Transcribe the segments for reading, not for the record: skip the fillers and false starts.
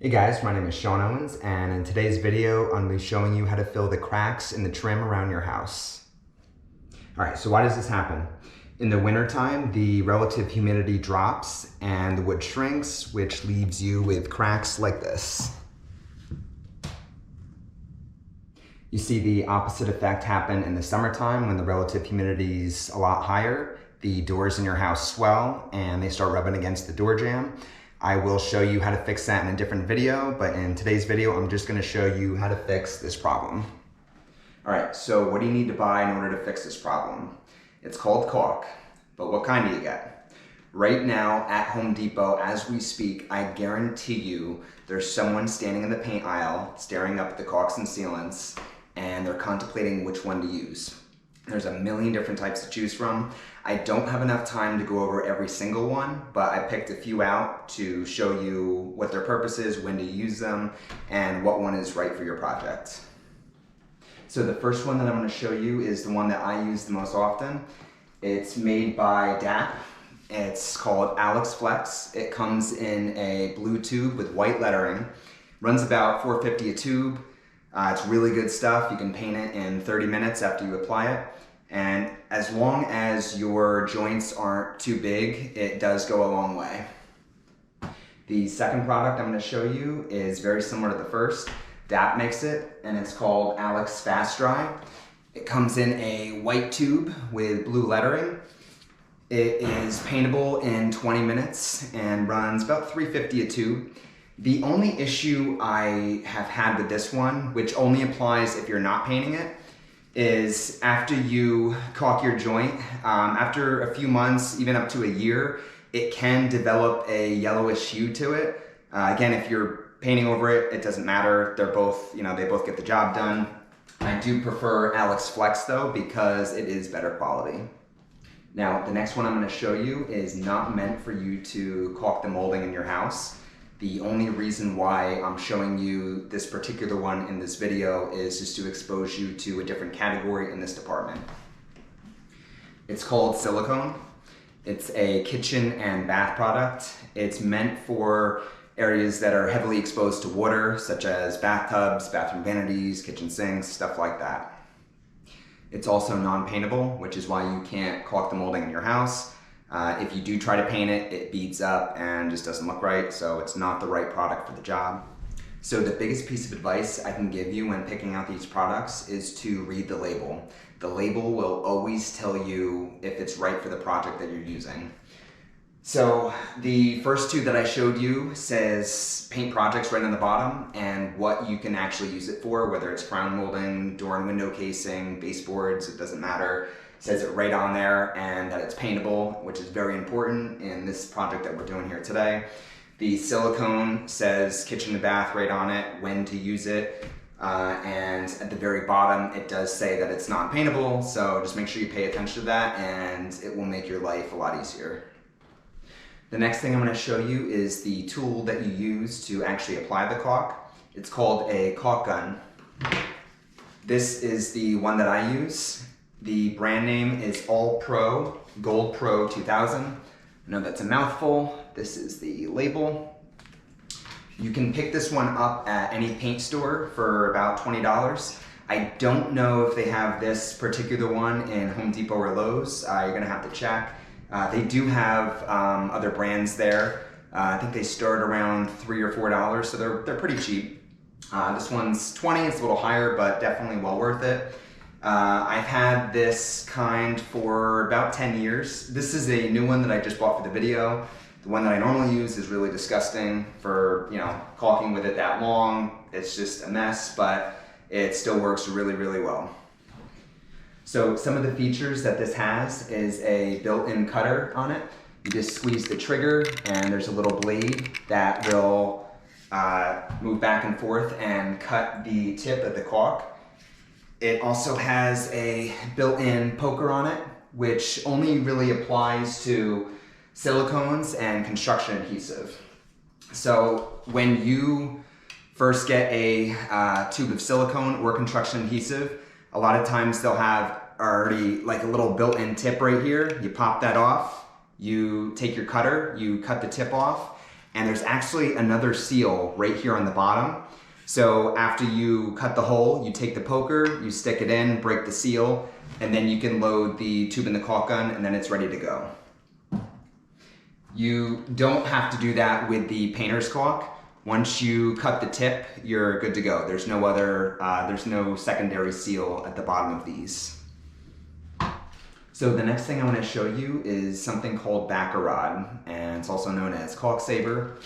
Hey guys, my name is Sean Owens, and in today's video, I'm going to be showing you how to fill the cracks in the trim around your house. Alright, so why does this happen? In the wintertime, the relative humidity drops and the wood shrinks, which leaves you with cracks like this. You see the opposite effect happen in the summertime when the relative humidity is a lot higher. The doors in your house swell and they start rubbing against the door jamb. I will show you how to fix that in a different video, but in today's video, I'm just going to show you how to fix this problem. Alright, so what do you need to buy in order to fix this problem? It's called caulk, but what kind do you get? Right now at Home Depot, as we speak, I guarantee you there's someone standing in the paint aisle staring up at the caulks and sealants, and they're contemplating which one to use. There's a million different types to choose from. I don't have enough time to go over every single one, but I picked a few out to show you what their purpose is, when to use them, and what one is right for your project. So the first one that I'm going to show you is the one that I use the most often. It's made by DAP. It's called Alex Flex. It comes in a blue tube with white lettering. Runs about $4.50 a tube. It's really good stuff. You can paint it in 30 minutes after you apply it. And as long as your joints aren't too big, it does go a long way. The second product I'm going to show you is very similar to the first. DAP makes it, and it's called Alex Fast Dry. It comes in a white tube with blue lettering. It is paintable in 20 minutes and runs about $3.50 a tube. The only issue I have had with this one, which only applies if you're not painting it, is after you caulk your joint, after a few months, even up to a year, it can develop a yellowish hue to it. Again, if you're painting over it, it doesn't matter. They're both, they both get the job done. I do prefer Alex Flex though, because it is better quality. Now, the next one I'm going to show you is not meant for you to caulk the molding in your house. The only reason why I'm showing you this particular one in this video is just to expose you to a different category in this department. It's called Silicone. It's a kitchen and bath product. It's meant for areas that are heavily exposed to water, such as bathtubs, bathroom vanities, kitchen sinks, stuff like that. It's also non-paintable, which is why you can't caulk the molding in your house. If you do try to paint it, it beads up and just doesn't look right, so it's not the right product for the job. So the biggest piece of advice I can give you when picking out these products is to read the label. The label will always tell you if it's right for the project that you're using. So the first two that I showed you says paint projects right on the bottom and what you can actually use it for, whether it's crown molding, door and window casing, baseboards, it doesn't matter. It says it right on there, and that it's paintable, which is very important in this project that we're doing here today. The silicone says kitchen and bath right on it, when to use it, and at the very bottom it does say that it's non-paintable, so just make sure you pay attention to that and it will make your life a lot easier. The next thing I'm going to show you is the tool that you use to actually apply the caulk. It's called a caulk gun. This is the one that I use. The brand name is All Pro Gold Pro 2000. I know that's a mouthful. This is the label. You can pick this one up at any paint store for about $20. I don't know if they have this particular one in Home Depot or Lowe's. You're going to have to check. They do have other brands there. I think they start around $3 or $4, so they're pretty cheap. This one's $20. It's a little higher, but definitely well worth it. I've had this kind for about 10 years. This is a new one that I just bought for the video. The one that I normally use is really disgusting for, caulking with it that long. It's just a mess, but it still works really, really well. So some of the features that this has is a built-in cutter on it. You just squeeze the trigger and there's a little blade that will move back and forth and cut the tip of the caulk. It also has a built-in poker on it, which only really applies to silicones and construction adhesive. So when you first get a tube of silicone or construction adhesive, a lot of times they'll have already like a little built-in tip right here. You pop that off, you take your cutter, you cut the tip off, And there's actually another seal right here on the bottom. So after you cut the hole, you take the poker, you stick it in, break the seal, and then you can load the tube in the caulk gun, and then it's ready to go. You don't have to do that with the painter's caulk. Once you cut the tip, you're good to go. There's no secondary seal at the bottom of these. So the next thing I want to show you is something called backer rod, and it's also known as caulk saber.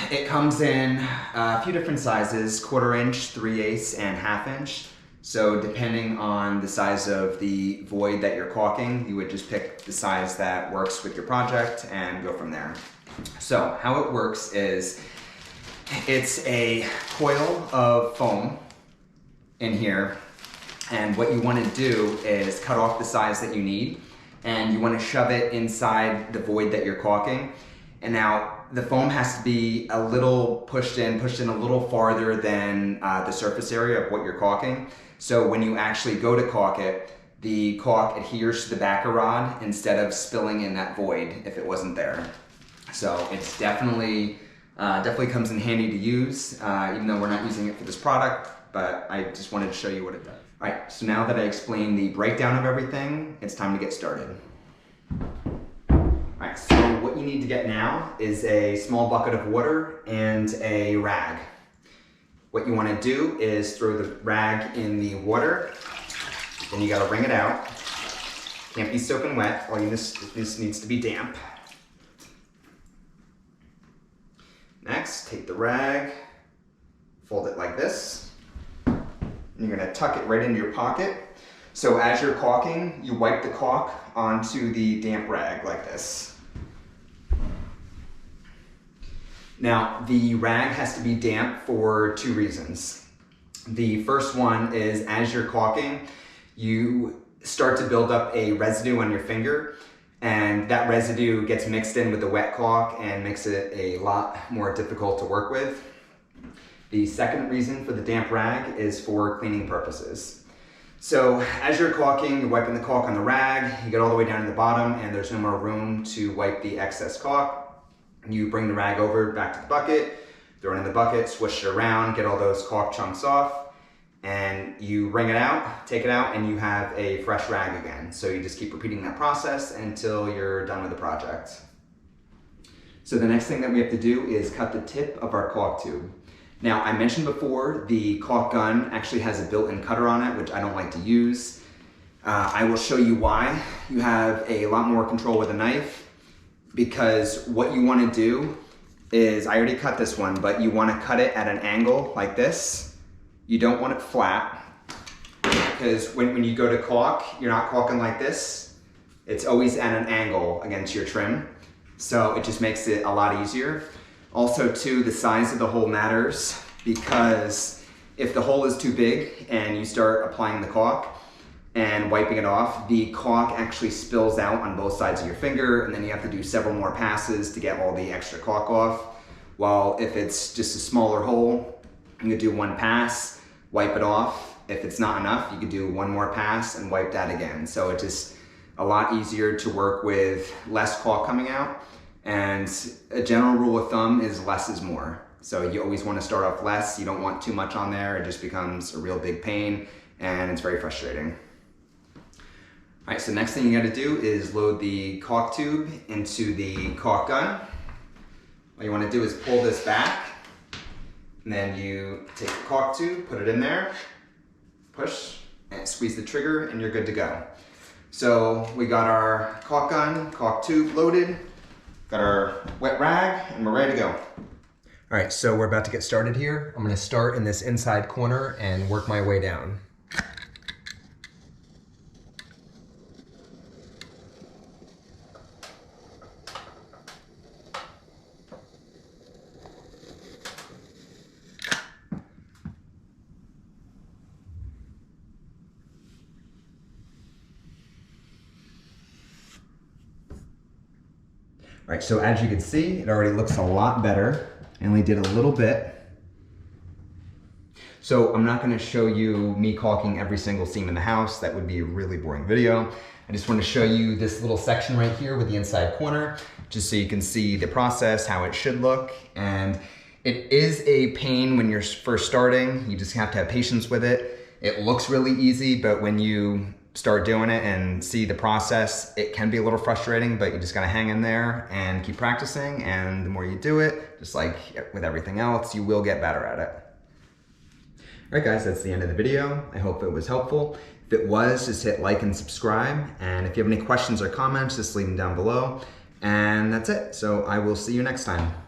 It comes in a few different sizes, 1/4 inch, 3/8, and 1/2 inch. So depending on the size of the void that you're caulking, you would just pick the size that works with your project and go from there. So how it works is, it's a coil of foam in here, and what you want to do is cut off the size that you need, and you want to shove it inside the void that you're caulking. And now the foam has to be a little pushed in a little farther than the surface area of what you're caulking. So when you actually go to caulk it, the caulk adheres to the backer rod instead of spilling in that void if it wasn't there. So it's definitely comes in handy to use, even though we're not using it for this product, but I just wanted to show you what it does. All right, so now that I explained the breakdown of everything, it's time to get started. All right, so what you need to get now is a small bucket of water and a rag. What you want to do is throw the rag in the water, then you got to wring it out. Can't be soaking wet, this needs to be damp. Next, take the rag, fold it like this, and you're going to tuck it right into your pocket. So as you're caulking, you wipe the caulk onto the damp rag like this. Now, the rag has to be damp for 2 reasons. The first one is, as you're caulking, you start to build up a residue on your finger, and that residue gets mixed in with the wet caulk and makes it a lot more difficult to work with. The second reason for the damp rag is for cleaning purposes. So as you're caulking, you're wiping the caulk on the rag, you get all the way down to the bottom, and there's no more room to wipe the excess caulk. You bring the rag over back to the bucket, throw it in the bucket, swish it around, get all those caulk chunks off, and you wring it out, take it out, and you have a fresh rag again. So you just keep repeating that process until you're done with the project. So the next thing that we have to do is cut the tip of our caulk tube. Now, I mentioned before, the caulk gun actually has a built-in cutter on it, which I don't like to use. I will show you why. You have a lot more control with a knife, because what you want to do is, I already cut this one, but you want to cut it at an angle like this. You don't want it flat, because when you go to caulk, you're not caulking like this. It's always at an angle against your trim, so it just makes it a lot easier. Also too, the size of the hole matters, because if the hole is too big and you start applying the caulk and wiping it off, the caulk actually spills out on both sides of your finger, and then you have to do several more passes to get all the extra caulk off. While if it's just a smaller hole, you could do 1 pass, wipe it off. If it's not enough, you could do 1 more pass and wipe that again. So it's just a lot easier to work with less caulk coming out. And a general rule of thumb is less is more. So you always want to start off less. You don't want too much on there. It just becomes a real big pain, and it's very frustrating. All right, so next thing you got to do is load the caulk tube into the caulk gun. What you want to do is pull this back, and then you take the caulk tube, put it in there, push, and squeeze the trigger, and you're good to go. So we got our caulk gun, caulk tube loaded, got our wet rag, and we're ready to go. All right, so we're about to get started here. I'm going to start in this inside corner and work my way down. All right, so as you can see, it already looks a lot better. I only did a little bit. So I'm not gonna show you me caulking every single seam in the house. That would be a really boring video. I just want to show you this little section right here with the inside corner, just so you can see the process, how it should look. And it is a pain when you're first starting. You just have to have patience with it. It looks really easy, but when you start doing it and see the process, it can be a little frustrating, but you just gotta hang in there and keep practicing. And the more you do it, just like with everything else, you will get better at it. All right guys, that's the end of the video. I hope it was helpful. If it was, just hit like and subscribe. And if you have any questions or comments, just leave them down below. And that's it. So I will see you next time.